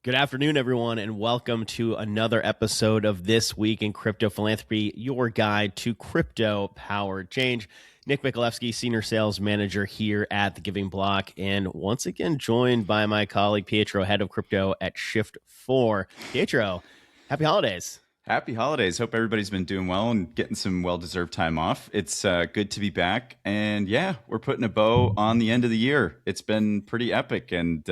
Good afternoon, everyone, and welcome to another episode of This Week in Crypto Philanthropy, your guide to crypto-powered change. Nick Mikulewski, Senior Sales Manager here at The Giving Block, and once again joined by my colleague Pietro, Head of Crypto at Shift4. Pietro, happy holidays. Happy holidays. Hope everybody's been doing well and getting some well-deserved time off. It's good to be back. And yeah, we're putting a bow on the end of the year. It's been pretty epic and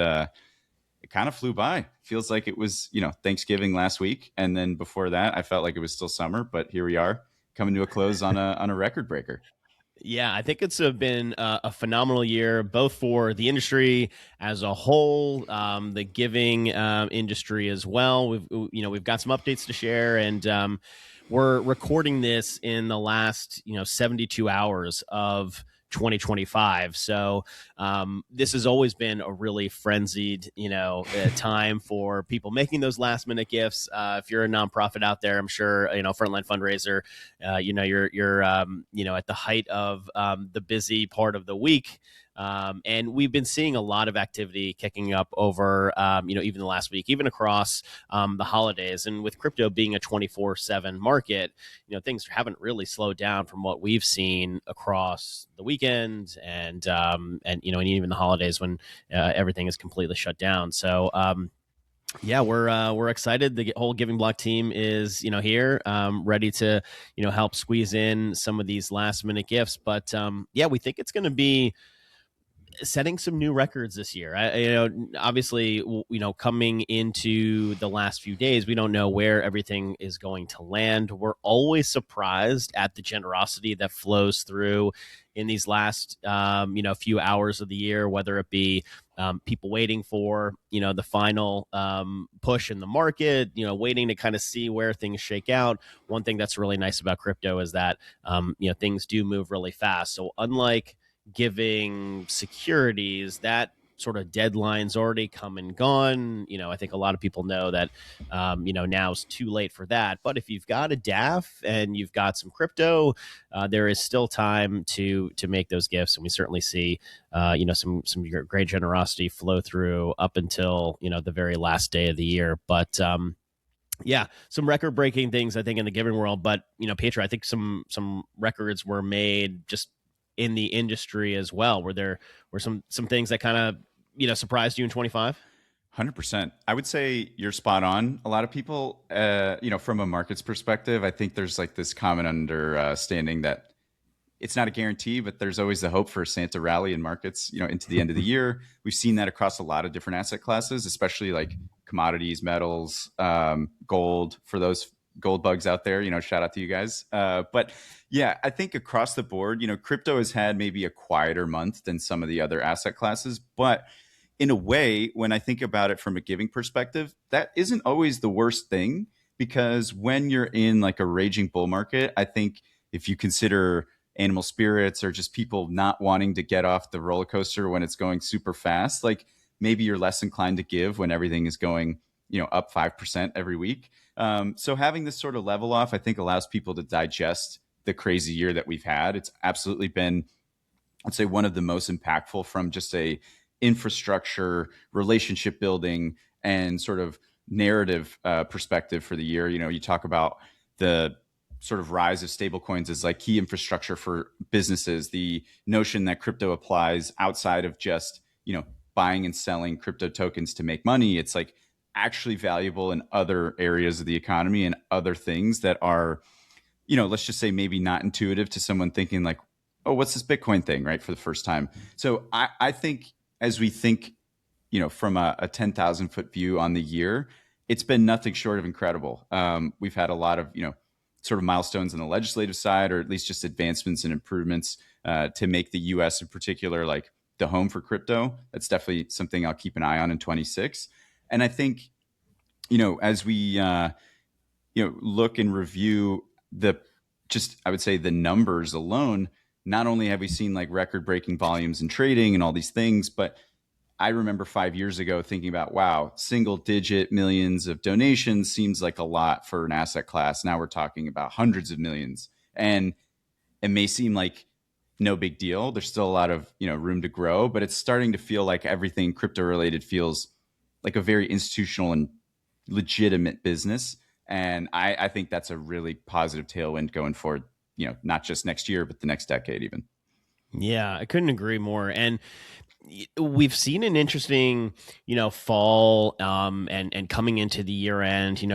it kind of flew by. Feels like it was, Thanksgiving last week. And then before that, I felt like it was still summer, but here we are coming to a close on a record breaker. Yeah, I think it's been a phenomenal year, both for the industry as a whole, the giving industry as well. We've got some updates to share, and we're recording this in the last 72 hours of 2025. So this has always been a really frenzied, time for people making those last minute gifts. If you're a nonprofit out there, I'm sure, Frontline Fundraiser, you're at the height of the busy part of the week. And we've been seeing a lot of activity kicking up over, even the last week, even across the holidays. And with crypto being a 24/7 market, things haven't really slowed down from what we've seen across the weekend and even the holidays when everything is completely shut down. So, yeah, we're excited. The whole Giving Block team is here, ready to help squeeze in some of these last minute gifts. But we think it's going to be setting some new records this year. Obviously, coming into the last few days, we don't know where everything is going to land. We're always surprised at the generosity that flows through in these last, few hours of the year, whether it be people waiting for, the final push in the market, waiting to kind of see where things shake out. One thing that's really nice about crypto is that, things do move really fast. So unlike giving securities, that sort of deadline's already come and gone. I think a lot of people know that, now's too late for that. But if you've got a DAF and you've got some crypto, there is still time to make those gifts. And we certainly see, some great generosity flow through up until, the very last day of the year. But, yeah, some record-breaking things, I think, in the giving world. But, Petra, I think some records were made just in the industry as well. Were some things that kind of surprised you in 25? 100%. I would say you're spot on. A lot of people, from a markets perspective, I think there's like this common understanding that it's not a guarantee, but there's always the hope for a Santa rally in markets, into the end of the year. We've seen that across a lot of different asset classes, especially like commodities, metals, gold, for those gold bugs out there, shout out to you guys. But yeah, I think across the board, crypto has had maybe a quieter month than some of the other asset classes. But in a way, when I think about it from a giving perspective, that isn't always the worst thing, because when you're in like a raging bull market, I think if you consider animal spirits or just people not wanting to get off the roller coaster when it's going super fast, like maybe you're less inclined to give when everything is going, up 5% every week. So having this sort of level off, I think, allows people to digest the crazy year that we've had. It's absolutely been, I'd say, one of the most impactful from just a infrastructure, relationship building, and sort of narrative perspective for the year. You talk about the sort of rise of stablecoins as like key infrastructure for businesses, the notion that crypto applies outside of just, buying and selling crypto tokens to make money. It's like actually valuable in other areas of the economy and other things that are, let's just say maybe not intuitive to someone thinking like, oh, what's this Bitcoin thing, right? For the first time. So I think as we think, from a 10,000 foot view on the year, it's been nothing short of incredible. We've had a lot of, sort of milestones on the legislative side, or at least just advancements and improvements to make the US in particular, like the home for crypto. That's definitely something I'll keep an eye on in 26. And I think, as we, look and review I would say the numbers alone, not only have we seen like record breaking volumes in trading and all these things, but I remember 5 years ago thinking about, wow, single digit millions of donations seems like a lot for an asset class. Now we're talking about hundreds of millions. And it may seem like no big deal. There's still a lot of, room to grow, but it's starting to feel like everything crypto related feels like a very institutional and legitimate business. And I think that's a really positive tailwind going forward, not just next year, but the next decade even. Yeah, I couldn't agree more. And we've seen an interesting, fall, and coming into the year end,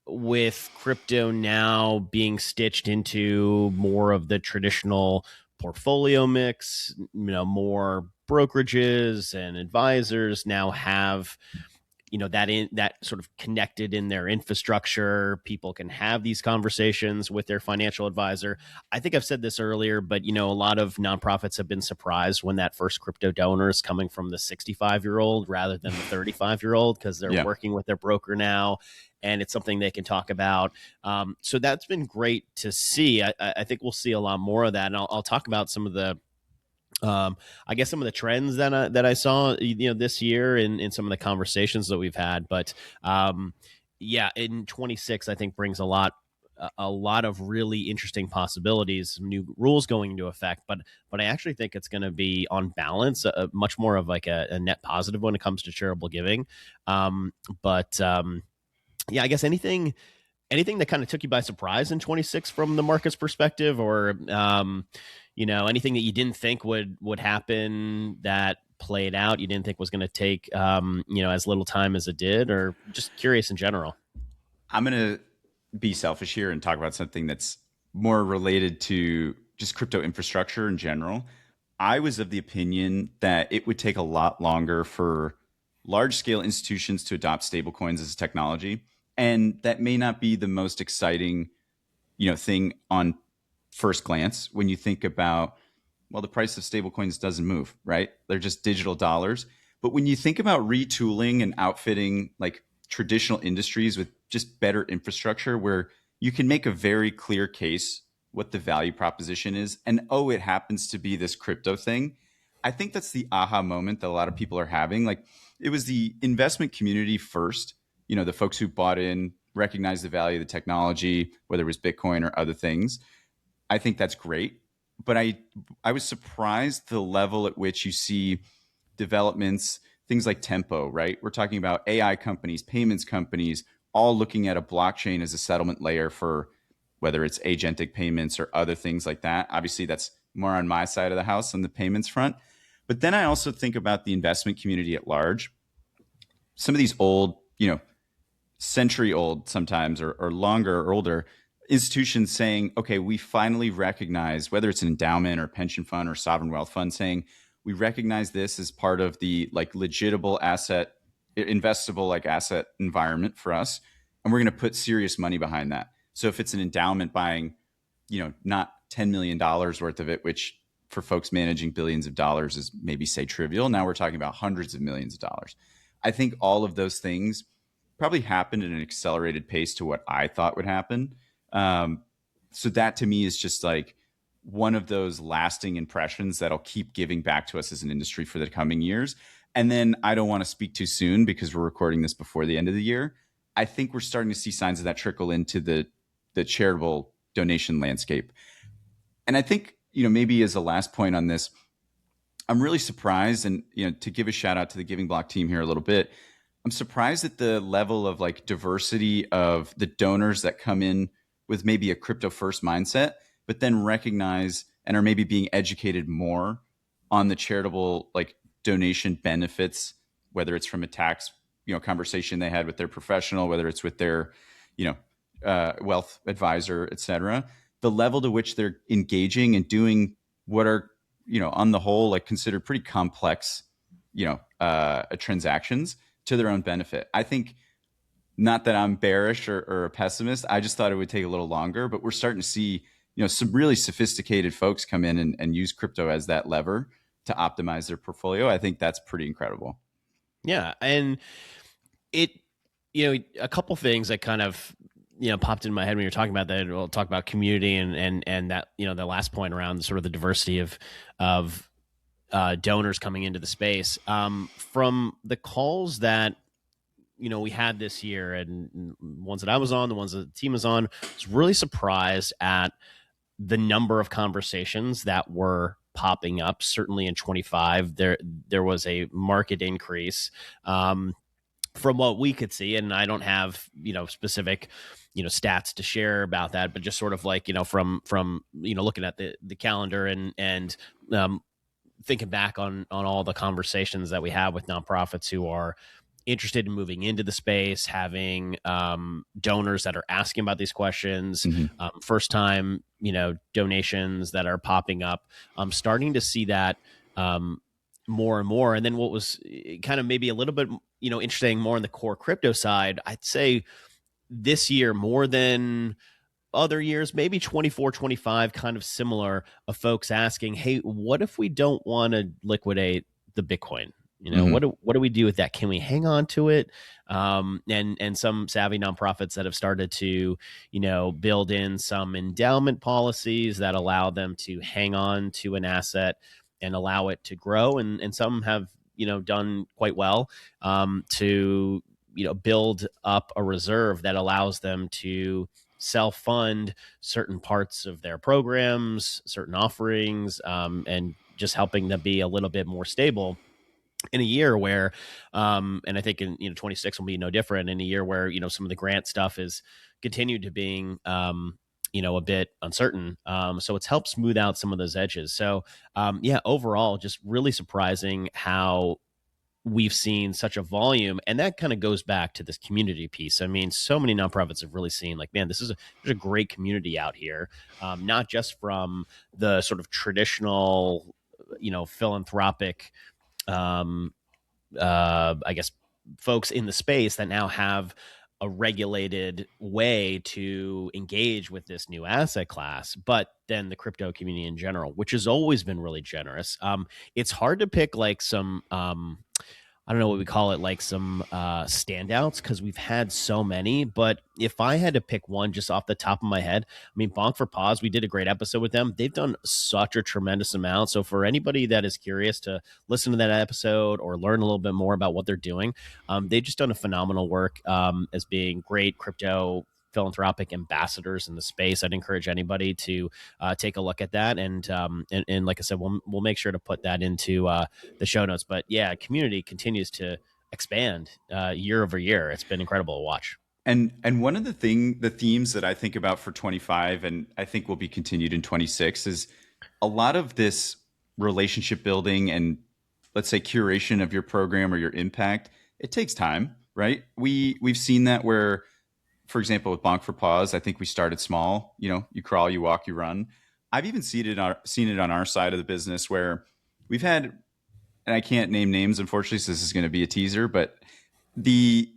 with crypto now being stitched into more of the traditional portfolio mix, more brokerages and advisors now have that sort of connected in their infrastructure. People can have these conversations with their financial advisor. I think I've said this earlier, but a lot of nonprofits have been surprised when that first crypto donor is coming from the 65-year-old rather than the 35-year-old, because they're Yeah. working with their broker now and it's something they can talk about. So that's been great to see. I think we'll see a lot more of that, and I'll talk about some of the I guess some of the trends that I saw, this year in some of the conversations that we've had. But yeah, in 26, I think brings a lot of really interesting possibilities, new rules going into effect. But I actually think it's going to be on balance much more of like a net positive when it comes to charitable giving. But yeah, I guess anything that kind of took you by surprise in 26 from the market's perspective, or anything that you didn't think would happen that played out, you didn't think was going to take as little time as it did, or just curious in general? I'm going to be selfish here and talk about something that's more related to just crypto infrastructure in general. I was of the opinion that it would take a lot longer for large scale institutions to adopt stablecoins as a technology. And that may not be the most exciting, thing on first glance when you think about, well, the price of stablecoins doesn't move, right? They're just digital dollars. But when you think about retooling and outfitting like traditional industries with just better infrastructure where you can make a very clear case what the value proposition is, and oh, it happens to be this crypto thing. I think that's the aha moment that a lot of people are having. Like, it was the investment community first, the folks who bought in, recognized the value of the technology, whether it was Bitcoin or other things. I think that's great. But I was surprised the level at which you see developments, things like Tempo, right? We're talking about AI companies, payments companies, all looking at a blockchain as a settlement layer for whether it's agentic payments or other things like that. Obviously, that's more on my side of the house on the payments front. But then I also think about the investment community at large. Some of these old, century old sometimes, or longer or older institutions saying, okay, we finally recognize, whether it's an endowment or pension fund or sovereign wealth fund, saying we recognize this as part of the like legitimate asset, investable like asset environment for us, and we're going to put serious money behind that. So if it's an endowment buying, not $10 million worth of it, which for folks managing billions of dollars is maybe say trivial, now we're talking about hundreds of millions of dollars. I think all of those things probably happened at an accelerated pace to what I thought would happen. So that to me is just like one of those lasting impressions that'll keep giving back to us as an industry for the coming years. And then I don't want to speak too soon because we're recording this before the end of the year. I think we're starting to see signs of that trickle into the charitable donation landscape. And I think, maybe as a last point on this, I'm really surprised, and to give a shout out to the Giving Block team here a little bit, I'm surprised at the level of like diversity of the donors that come in with maybe a crypto first mindset, but then recognize and are maybe being educated more on the charitable like donation benefits, whether it's from a tax, conversation they had with their professional, whether it's with their, wealth advisor, et cetera. The level to which they're engaging and doing what are, on the whole, like considered pretty complex, transactions to their own benefit. I think, not that I'm bearish or a pessimist. I just thought it would take a little longer, but we're starting to see, some really sophisticated folks come in and use crypto as that lever to optimize their portfolio. I think that's pretty incredible. Yeah, and it, a couple things that kind of popped in my head when you're talking about that. We'll talk about community and that the last point around sort of the diversity of donors coming into the space. From the calls that we had this year, and ones that I was on, the ones that the team was on, I was really surprised at the number of conversations that were popping up. Certainly in 25, there was a market increase. from what we could see, and I don't have, specific, stats to share about that, but just sort of like, from looking at the calendar and um, thinking back on all the conversations that we have with nonprofits who are interested in moving into the space, having donors that are asking about these questions, Mm-hmm. first time, donations that are popping up. I'm starting to see that um, more and more. And then what was kind of maybe a little bit, interesting more on the core crypto side, I'd say this year more than other years, maybe 24, 25, kind of similar, of folks asking, hey, what if we don't want to liquidate the Bitcoin? Mm-hmm. What do we do with that? Can we hang on to it? And some savvy nonprofits that have started to, build in some endowment policies that allow them to hang on to an asset and allow it to grow. And some have, done quite well to, build up a reserve that allows them to self fund certain parts of their programs, certain offerings, and just helping them be a little bit more stable in a year where, and I think in 26 will be no different, in a year where some of the grant stuff is continued to being a bit uncertain. So it's helped smooth out some of those edges. So yeah, overall, just really surprising how we've seen such a volume, and that kind of goes back to this community piece. I mean, so many nonprofits have really seen like, man, there's a great community out here, not just from the sort of traditional, philanthropic, um, I guess, folks in the space that now have a regulated way to engage with this new asset class, but then the crypto community in general, which has always been really generous. It's hard to pick like some I don't know what we call it, like some standouts, because we've had so many. But if I had to pick one just off the top of my head, I mean, Bonk for Paws, we did a great episode with them. They've done such a tremendous amount. So for anybody that is curious to listen to that episode or learn a little bit more about what they're doing, they've just done a phenomenal work as being great crypto philanthropic ambassadors in the space. I'd encourage anybody to take a look at that, and like I said, we'll make sure to put that into the show notes. But yeah, community continues to expand year over year. It's been incredible to watch. And one of the themes that I think about for 25, and I think will be continued in 26, is a lot of this relationship building and, let's say, curation of your program or your impact. It takes time, right? We've seen that where, for example, with Bonk for Paws, I think we started small. You crawl, you walk, you run. I've even seen it on our side of the business where we've had, and I can't name names, unfortunately, so this is going to be a teaser, but the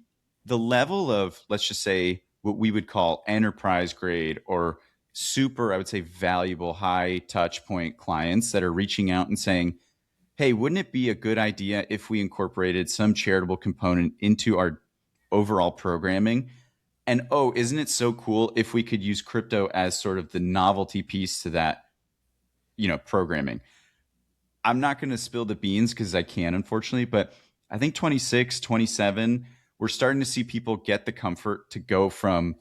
the level of, let's just say, what we would call enterprise grade or super, I would say, valuable high touch point clients that are reaching out and saying, hey, wouldn't it be a good idea if we incorporated some charitable component into our overall programming? And oh, isn't it so cool if we could use crypto as sort of the novelty piece to that, programming? I'm not going to spill the beans because I can, unfortunately, but I think 26, 27, we're starting to see people get the comfort to go from,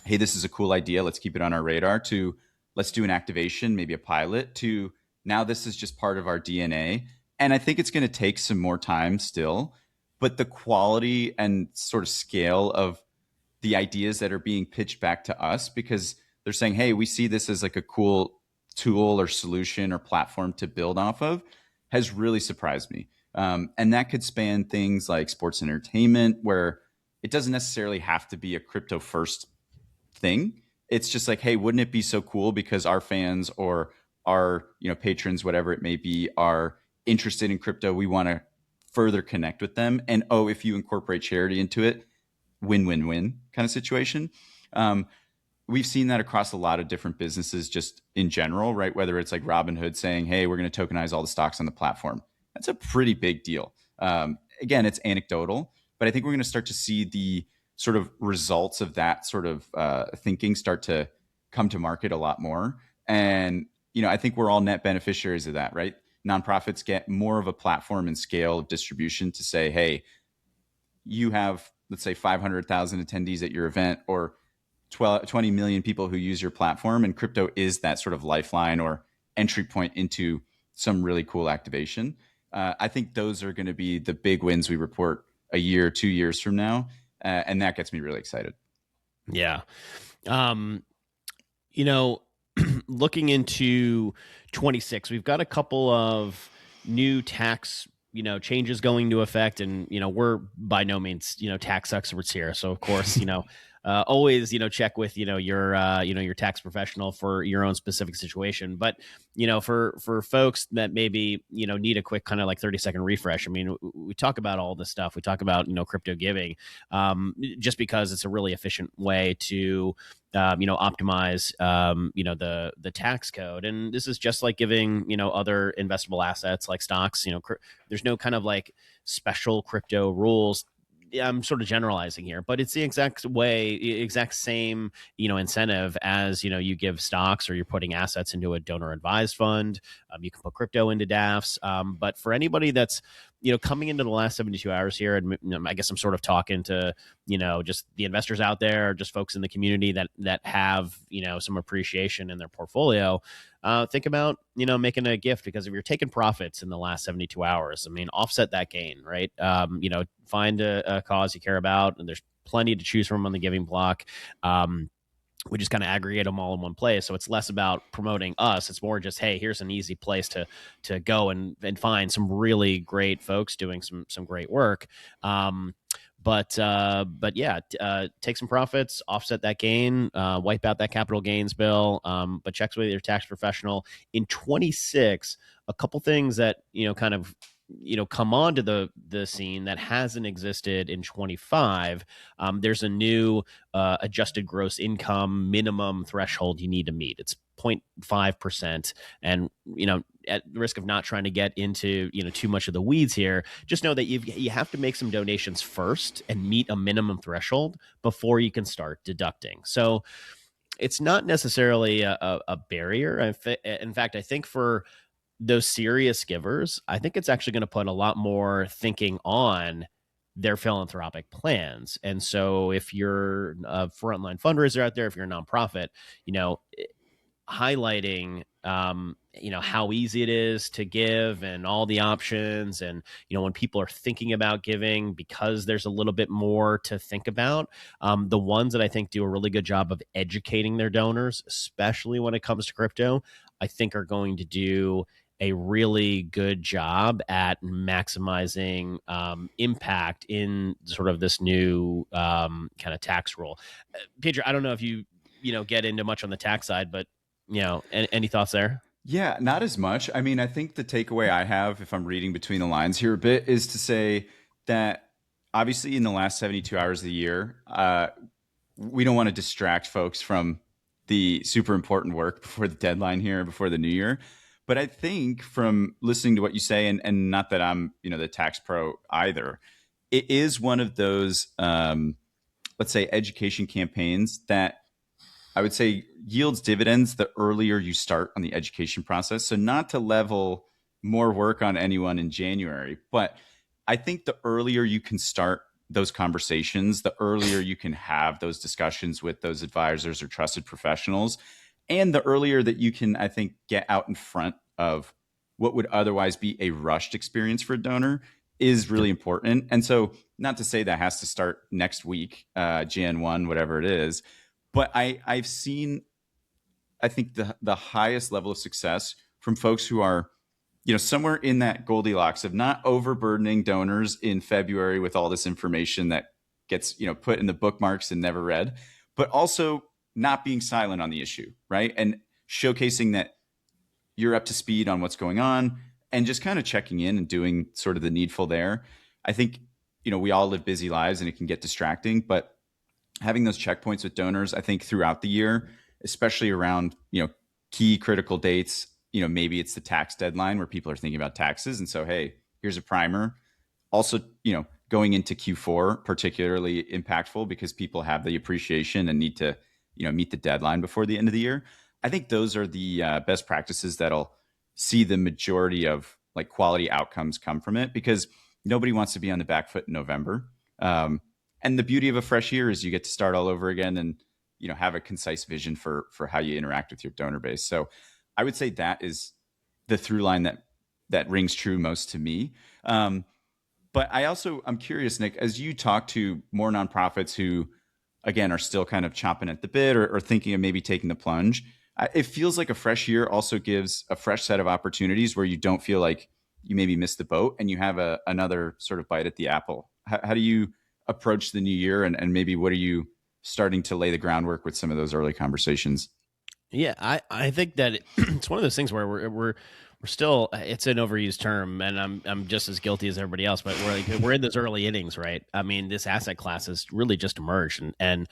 hey, this is a cool idea, let's keep it on our radar, to let's do an activation, maybe a pilot, to now this is just part of our DNA. And I think it's going to take some more time still, but the quality and sort of scale of the ideas that are being pitched back to us, because they're saying, hey, we see this as like a cool tool or solution or platform to build off of, has really surprised me. And that could span things like sports entertainment, where it doesn't necessarily have to be a crypto first thing. It's just like, hey, wouldn't it be so cool because our fans or our patrons, whatever it may be, are interested in crypto. We want to further connect with them. And oh, if you incorporate charity into it, win-win-win kind of situation. We've seen that across a lot of different businesses just in general, right? Whether it's like Robinhood saying, hey, we're going to tokenize all the stocks on the platform. That's a pretty big deal. Again, it's anecdotal, but I think we're going to start to see the sort of results of that sort of thinking start to come to market a lot more. And, I think we're all net beneficiaries of that, right? Nonprofits get more of a platform and scale of distribution to say, hey, you have, let's say, 500,000 attendees at your event, or 20 million people who use your platform, and crypto is that sort of lifeline or entry point into some really cool activation. I think those are going to be the big wins we report a year, 2 years from now, and that gets me really excited. Yeah. Um, you know, looking into 26, we've got a couple of new tax, changes going into effect. And, we're by no means, tax experts here. So, of course, always, check with, your tax professional for your own specific situation. But, for folks that maybe, need a quick kind of like 30-second refresh. I mean, we talk about all this stuff. We talk about, crypto giving, just because it's a really efficient way to, optimize, the tax code. And this is just like giving, other investable assets like stocks. There's no kind of like special crypto rules. I'm sort of generalizing here, but it's the exact same, incentive as, you give stocks or you're putting assets into a donor advised fund. You can put crypto into DAFs. But for anybody that's, coming into the last 72 hours here, and I guess I'm sort of talking to, just the investors out there, just folks in the community that have, some appreciation in their portfolio. Think about, making a gift, because if you're taking profits in the last 72 hours, I mean, offset that gain, right? Find a cause you care about, and there's plenty to choose from on the giving block. We just kind of aggregate them all in one place. So it's less about promoting us. It's more just, hey, here's an easy place to go and find some really great folks doing some great work. But yeah, take some profits, offset that gain, wipe out that capital gains bill. But checks with your tax professional in 26. A couple things that kind of come onto the scene that hasn't existed in 25. There's a new adjusted gross income minimum threshold you need to meet. It's 0.5%. And, at the risk of not trying to get into, too much of the weeds here, just know that you have to make some donations first and meet a minimum threshold before you can start deducting. So it's not necessarily a barrier. In fact, I think for those serious givers, I think it's actually going to put a lot more thinking on their philanthropic plans. And so if you're a frontline fundraiser out there, if you're a nonprofit, highlighting how easy it is to give and all the options, and when people are thinking about giving, because there's a little bit more to think about. The ones that I think do a really good job of educating their donors, especially when it comes to crypto, I think are going to do a really good job at maximizing impact in sort of this new kind of tax rule. Pedro, I don't know if you get into much on the tax side, but any thoughts there? Yeah, not as much. I mean, I think the takeaway I have, if I'm reading between the lines here a bit, is to say that obviously in the last 72 hours of the year, we don't want to distract folks from the super important work before the deadline here, before the new year. But I think from listening to what you say, and not that I'm, the tax pro either, it is one of those, let's say, education campaigns that I would say yields dividends the earlier you start on the education process. So not to level more work on anyone in January, but I think the earlier you can start those conversations, the earlier you can have those discussions with those advisors or trusted professionals, and the earlier that you can, I think, get out in front of what would otherwise be a rushed experience for a donor is really important. And so not to say that has to start next week, Jan 1, whatever it is, but I've seen, I think, the highest level of success from folks who are, somewhere in that Goldilocks of not overburdening donors in February with all this information that gets, put in the bookmarks and never read, but also not being silent on the issue, right? And showcasing that you're up to speed on what's going on and just kind of checking in and doing sort of the needful there. I think, we all live busy lives and it can get distracting, but having those checkpoints with donors, I think throughout the year, especially around, key critical dates, maybe it's the tax deadline where people are thinking about taxes. And so, hey, here's a primer. Also, going into Q4, particularly impactful because people have the appreciation and need to, meet the deadline before the end of the year. I think those are the best practices that'll see the majority of like quality outcomes come from it, because nobody wants to be on the back foot in November. And the beauty of a fresh year is you get to start all over again and, have a concise vision for how you interact with your donor base. So I would say that is the through line that rings true most to me. But I'm curious, Nick, as you talk to more nonprofits who, again, are still kind of chomping at the bit or thinking of maybe taking the plunge, it feels like a fresh year also gives a fresh set of opportunities where you don't feel like you maybe missed the boat and you have another sort of bite at the apple. How do you approach the new year, and maybe what are you starting to lay the groundwork with some of those early conversations? Yeah, I think that it's one of those things where we're still, it's an overused term, and I'm just as guilty as everybody else, but we're in those early innings, right? I mean, this asset class has really just emerged, and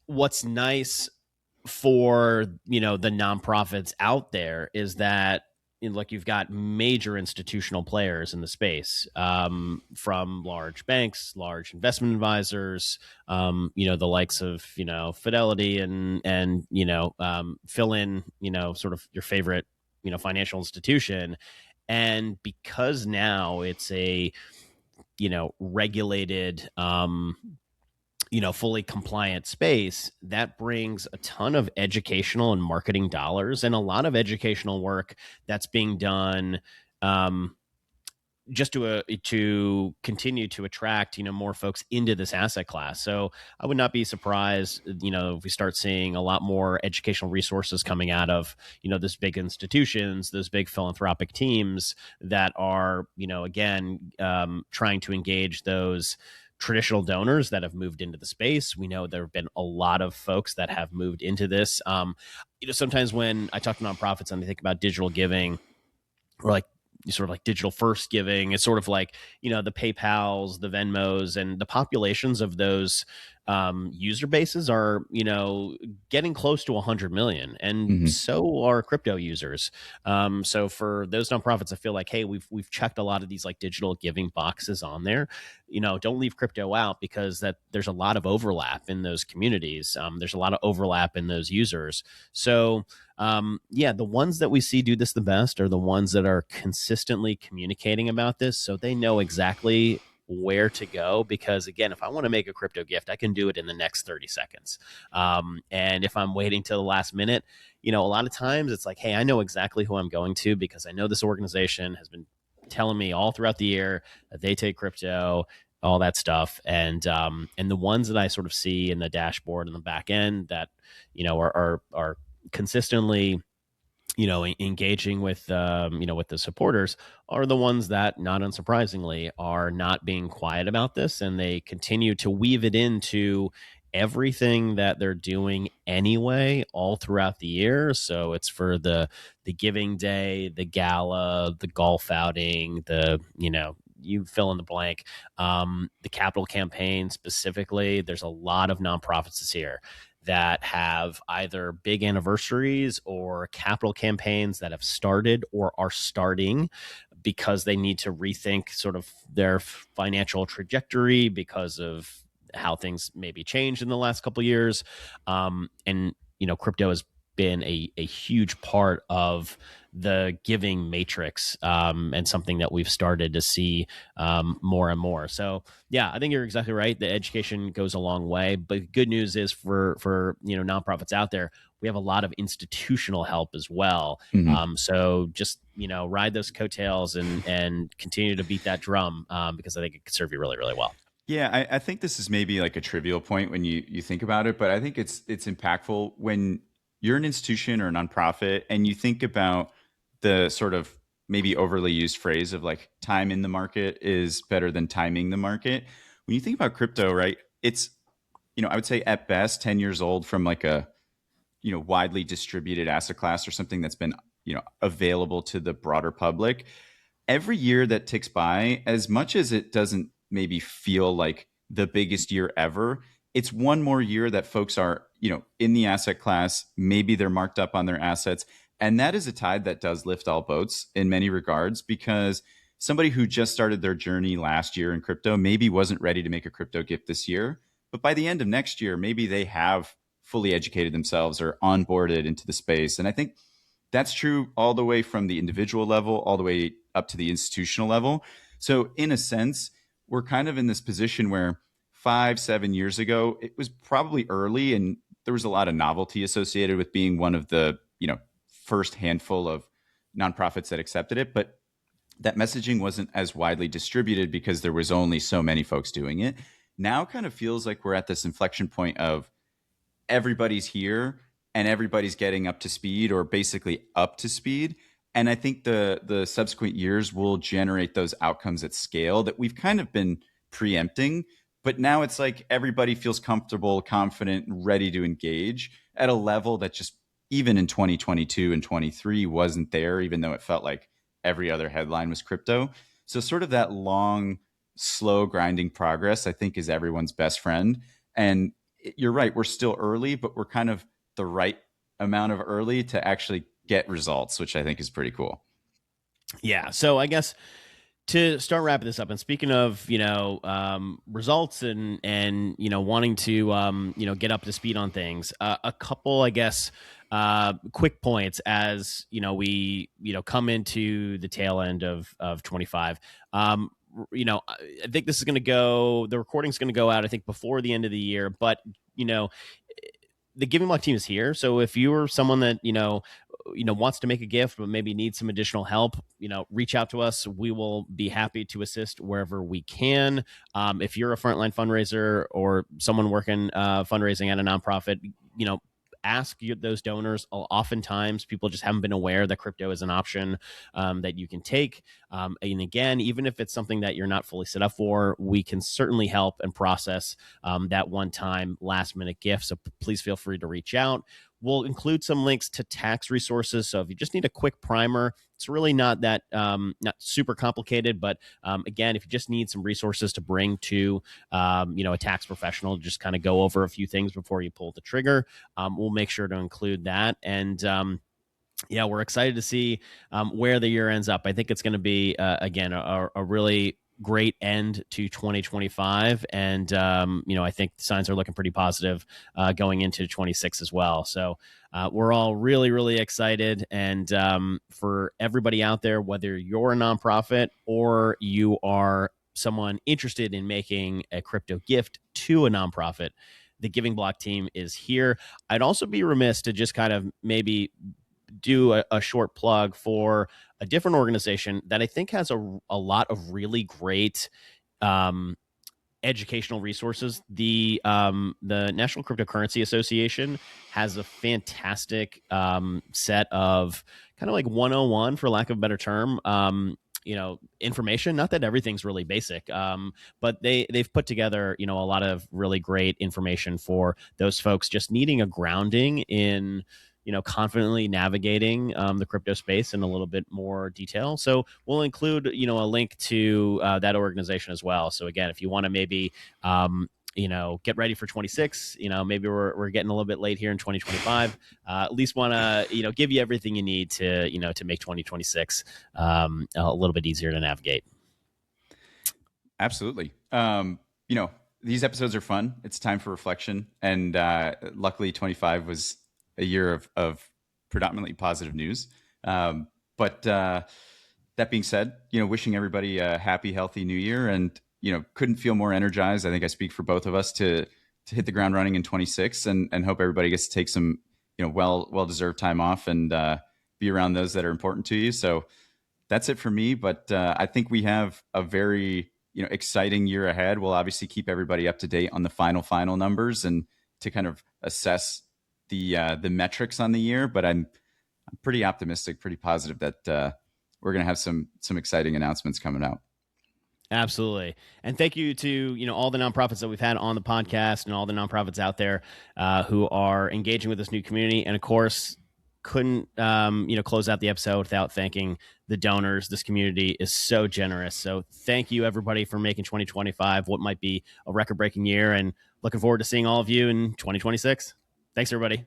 what's nice for the nonprofits out there is that, like, you've got major institutional players in the space, from large banks, large investment advisors, the likes of Fidelity, and fill in sort of your favorite financial institution. And because now it's a regulated, fully compliant space, that brings a ton of educational and marketing dollars and a lot of educational work that's being done, just to continue to attract more folks into this asset class. So I would not be surprised if we start seeing a lot more educational resources coming out of those big institutions, those big philanthropic teams that are again, trying to engage those traditional donors that have moved into the space. We know there have been a lot of folks that have moved into this. Sometimes when I talk to nonprofits and they think about digital giving, or like sort of like digital first giving, it's sort of like the PayPals, the Venmos, and the populations of those user bases are getting close to 100 million, and Mm-hmm. so are crypto users. So for those nonprofits, I feel like, hey, we've checked a lot of these like digital giving boxes on there. Don't leave crypto out, because that there's a lot of overlap in those communities. There's a lot of overlap in those users. So yeah, the ones that we see do this the best are the ones that are consistently communicating about this, so they know exactly where to go. Because again, if I want to make a crypto gift, I can do it in the next 30 seconds. And if I'm waiting till the last minute, a lot of times it's like, hey, I know exactly who I'm going to, because I know this organization has been telling me all throughout the year that they take crypto, all that stuff. And the ones that I sort of see in the dashboard in the back end that are consistently engaging with with the supporters are the ones that, not unsurprisingly, are not being quiet about this, and they continue to weave it into everything that they're doing anyway all throughout the year. So it's for the giving day, the gala, the golf outing, the you fill in the blank, the capital campaign specifically. There's a lot of nonprofits this year that have either big anniversaries or capital campaigns that have started or are starting, because they need to rethink sort of their financial trajectory because of how things maybe changed in the last couple of years. And crypto has been a huge part of the giving matrix, and something that we've started to see more and more. So yeah, I think you're exactly right. The education goes a long way, but good news is for nonprofits out there, we have a lot of institutional help as well. Mm-hmm. So just ride those coattails and continue to beat that drum, because I think it could serve you really, really well. Yeah, I think this is maybe like a trivial point when you think about it, but I think it's impactful when you're an institution or a nonprofit and you think about the sort of maybe overly used phrase of like time in the market is better than timing the market. When you think about crypto, right? It's I would say at best 10 years old from like a widely distributed asset class or something that's been available to the broader public. Every year that ticks by, as much as it doesn't maybe feel like the biggest year ever, it's one more year that folks are, in the asset class. Maybe they're marked up on their assets. And that is a tide that does lift all boats in many regards, because somebody who just started their journey last year in crypto maybe wasn't ready to make a crypto gift this year. But by the end of next year, maybe they have fully educated themselves or onboarded into the space. And I think that's true all the way from the individual level, all the way up to the institutional level. So in a sense, we're kind of in this position where 5-7 years ago, it was probably early and there was a lot of novelty associated with being one of the, first handful of nonprofits that accepted it. But that messaging wasn't as widely distributed because there was only so many folks doing it. Now kind of feels like we're at this inflection point of everybody's here and everybody's getting up to speed or basically up to speed. And I think the subsequent years will generate those outcomes at scale that we've kind of been preempting. But now it's like everybody feels comfortable, confident, and ready to engage at a level that just even in 2022 and 23 wasn't there, even though it felt like every other headline was crypto. So sort of that long, slow grinding progress, I think, is everyone's best friend. And you're right, we're still early, but we're kind of the right amount of early to actually get results, which I think is pretty cool. Yeah. So I guess to start wrapping this up, and speaking of results and wanting to get up to speed on things, a couple, I guess, quick points as we come into the tail end of 25. I think this is going to go. The recording's going to go out, I think, before the end of the year, but the Giving Block team is here. So if you're someone that wants to make a gift but maybe needs some additional help, reach out to us. We will be happy to assist wherever we can. If you're a frontline fundraiser or someone working fundraising at a nonprofit, ask those donors. Oftentimes people just haven't been aware that crypto is an option that you can take. And again, even if it's something that you're not fully set up for, we can certainly help and process that one-time last-minute gift. So please feel free to reach out. We'll include some links to tax resources. So if you just need a quick primer, it's really not that not super complicated. But again, if you just need some resources to bring to a tax professional, just kind of go over a few things before you pull the trigger, we'll make sure to include that. And yeah, we're excited to see where the year ends up. I think it's going to be again a really great end to 2025, and I think signs are looking pretty positive going into 26 as well. So we're all really, really excited. And for everybody out there, whether you're a nonprofit or you are someone interested in making a crypto gift to a nonprofit, the Giving Block team is here. I'd also be remiss to just kind of maybe do a short plug for a different organization that I think has a lot of really great educational resources. The National Cryptocurrency Association has a fantastic set of kind of like 101, for lack of a better term, information. Not that everything's really basic, but they've put together a lot of really great information for those folks just needing a grounding in confidently navigating the crypto space in a little bit more detail. So we'll include a link to that organization as well. So again, if you want to maybe get ready for 26, maybe we're getting a little bit late here in 2025, at least want to give you everything you need to to make 2026 a little bit easier to navigate. Absolutely. These episodes are fun. It's time for reflection, and luckily 25 was a year of predominantly positive news. But that being said, wishing everybody a happy, healthy new year, and couldn't feel more energized. I think I speak for both of us to hit the ground running in 26, and hope everybody gets to take some well deserved time off and be around those that are important to you. So that's it for me. But I think we have a very exciting year ahead. We'll obviously keep everybody up to date on the final numbers and to kind of assess the metrics on the year. But I'm pretty optimistic, pretty positive that we're going to have some exciting announcements coming out. Absolutely. And thank you to, all the nonprofits that we've had on the podcast and all the nonprofits out there who are engaging with this new community. And of course, couldn't, close out the episode without thanking the donors. This community is so generous. So thank you, everybody, for making 2025 what might be a record-breaking year, and looking forward to seeing all of you in 2026. Thanks, everybody.